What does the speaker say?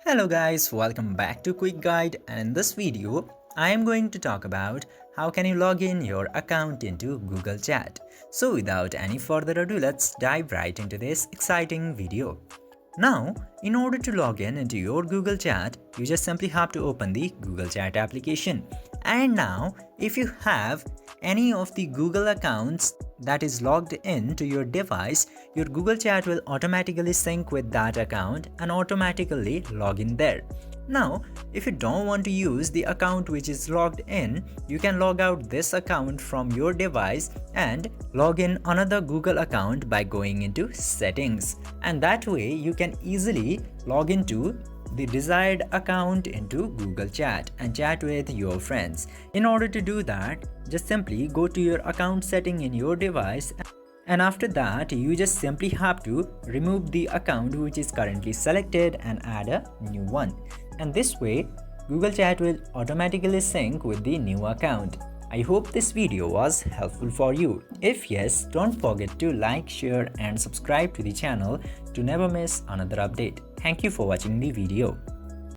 Hello guys, welcome back to Quick Guide, and in this video I am going to talk about how can you log in your account into Google Chat. So without any further ado, let's dive right into this exciting video. Now, in order to log in into your Google Chat, you just simply have to open the Google Chat application. And now, if you have any of the Google accounts that is logged in to your device, your Google Chat will automatically sync with that account and automatically log in there. Now, if you don't want to use the account which is logged in, you can log out this account from your device and log in another Google account by going into settings. And that way you can easily log into the desired account into Google Chat and chat with your friends. In order to do that, just simply go to your account setting in your device, and after that you just simply have to remove the account which is currently selected and add a new one. And this way Google Chat will automatically sync with the new account. I hope this video was helpful for you. If yes, don't forget to like, share and subscribe to the channel to never miss another update. Thank you for watching the video.